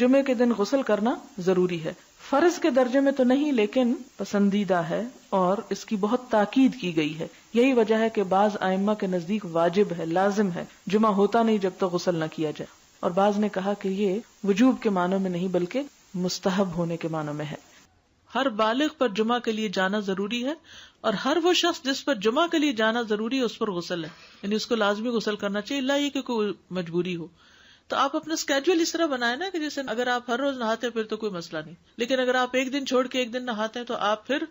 جمعے کے دن غسل کرنا ضروری ہے. فرض کے درجے میں تو نہیں لیکن پسندیدہ ہے اور اس کی بہت تاکید کی گئی ہے. یہی وجہ ہے کہ بعض ائمہ کے نزدیک واجب ہے، لازم ہے، جمعہ ہوتا نہیں جب تک غسل نہ کیا جائے. اور بعض نے کہا کہ یہ وجوب کے معنوں میں نہیں بلکہ مستحب ہونے کے معنوں میں ہے. ہر بالغ پر جمعہ کے لیے جانا ضروری ہے اور ہر وہ شخص جس پر جمعہ کے لیے جانا ضروری ہے اس پر غسل ہے، یعنی اس کو لازمی غسل کرنا چاہیے، الا یہ کہ کوئی مجبوری ہو. تو آپ اپنا اسکیجول اس طرح بنائیں نا کہ جیسے اگر آپ ہر روز نہاتے ہیں پھر تو کوئی مسئلہ نہیں، لیکن اگر آپ ایک دن چھوڑ کے ایک دن نہاتے ہیں تو آپ پھر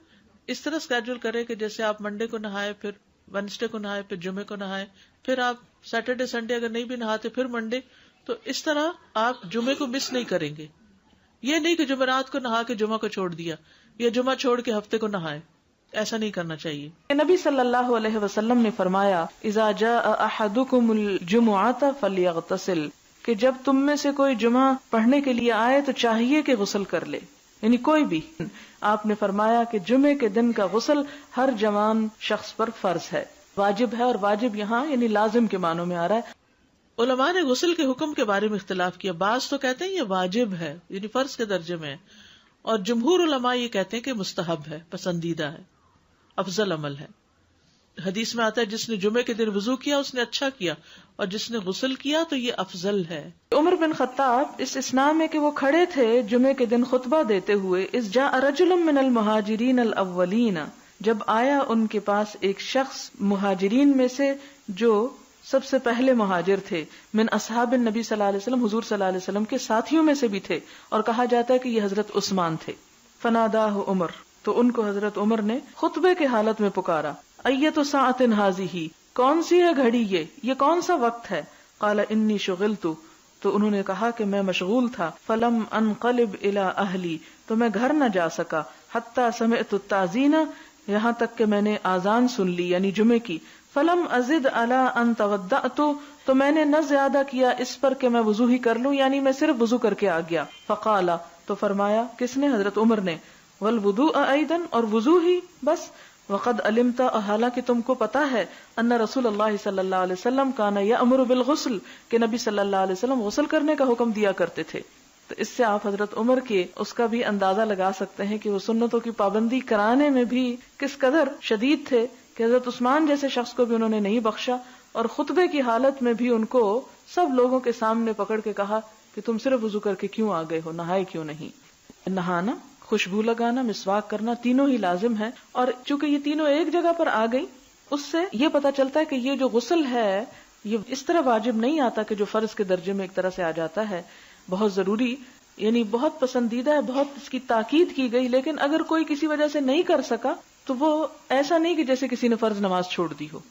اس طرح اسکیجول کریں کہ جیسے آپ منڈے کو نہائے، پھر وینسڈے کو نہائے، پھر جمعے کو نہائے، پھر آپ سیٹرڈے سنڈے اگر نہیں بھی نہاتے پھر منڈے. تو اس طرح آپ جمعے کو مس نہیں کریں گے. یہ نہیں کہ جمعرات کو نہا کے جمعہ کو چھوڑ دیا یا جمعہ چھوڑ کے ہفتے کو نہائے، ایسا نہیں کرنا چاہیے. نبی صلی اللہ علیہ وسلم نے فرمایا اذا جاء احدکم الجمعۃ فلیغتسل، کہ جب تم میں سے کوئی جمعہ پڑھنے کے لیے آئے تو چاہیے کہ غسل کر لے، یعنی کوئی بھی. آپ نے فرمایا کہ جمعے کے دن کا غسل ہر جوان شخص پر فرض ہے، واجب ہے، اور واجب یہاں یعنی لازم کے معنوں میں آ رہا ہے. علماء نے غسل کے حکم کے بارے میں اختلاف کیا. بعض تو کہتے ہیں یہ واجب ہے یعنی فرض کے درجے میں ہے، اور جمہور علماء یہ کہتے ہیں کہ مستحب ہے، پسندیدہ ہے، افضل عمل ہے. حدیث میں آتا ہے جس نے جمعے کے دن وضو کیا اس نے اچھا کیا، اور جس نے غسل کیا تو یہ افضل ہے. عمر بن خطاب اس اسنا میں کہ وہ کھڑے تھے جمعے کے دن خطبہ دیتے ہوئے، اذ جاء رجل من المہاجرین الاولین، جب آیا ان کے پاس ایک شخص مہاجرین میں سے جو سب سے پہلے مہاجر تھے، من اصحاب النبی صلی اللہ علیہ وسلم، حضور صلی اللہ علیہ وسلم کے ساتھیوں میں سے بھی تھے، اور کہا جاتا ہے کہ یہ حضرت عثمان تھے. فناداہ عمر، تو ان کو حضرت عمر نے خطبے کے حالت میں پکارا. ایت ساعۃ ھذہ، کون سی ہے گھڑی یہ کون سا وقت ہے؟ قال انی شغلت، تو انہوں نے کہا کہ میں مشغول تھا. فلم انقلب الی اہلی، تو میں گھر نہ جا سکا. حتی سمعت التاذین، یہاں تک کہ میں نے آذان سن لی یعنی جمعے کی. فلم ازد علی ان توضأت، تو میں نے نہ زیادہ کیا اس پر کہ میں وضو ہی کر لوں، یعنی میں صرف وضو کر کے آ گیا. فقال، تو فرمایا کس نے؟ حضرت عمر نے. والوضوء ایضا، اور وضو ہی بس. وقد علمت، حالانکہ تم کو پتا ہے، ان رسول اللہ صلی اللہ علیہ وسلم کان یأمر بالغسل، کہ نبی صلی اللہ علیہ وسلم غسل کرنے کا حکم دیا کرتے تھے. تو اس سے آپ حضرت عمر کے اس کا بھی اندازہ لگا سکتے ہیں کہ وہ سنتوں کی پابندی کرانے میں بھی کس قدر شدید تھے، کہ حضرت عثمان جیسے شخص کو بھی انہوں نے نہیں بخشا، اور خطبے کی حالت میں بھی ان کو سب لوگوں کے سامنے پکڑ کے کہا کہ تم صرف وضو کر کے کیوں آ گئے ہو، نہائے کیوں نہیں. نہانا، خوشبو لگانا، مسواک کرنا، تینوں ہی لازم ہے. اور چونکہ یہ تینوں ایک جگہ پر آ گئی، اس سے یہ پتا چلتا ہے کہ یہ جو غسل ہے یہ اس طرح واجب نہیں آتا کہ جو فرض کے درجے میں ایک طرح سے آ جاتا ہے، بہت ضروری، یعنی بہت پسندیدہ ہے، بہت اس کی تاکید کی گئی. لیکن اگر کوئی کسی وجہ سے نہیں کر سکا تو وہ ایسا نہیں کہ جیسے کسی نے فرض نماز چھوڑ دی ہو.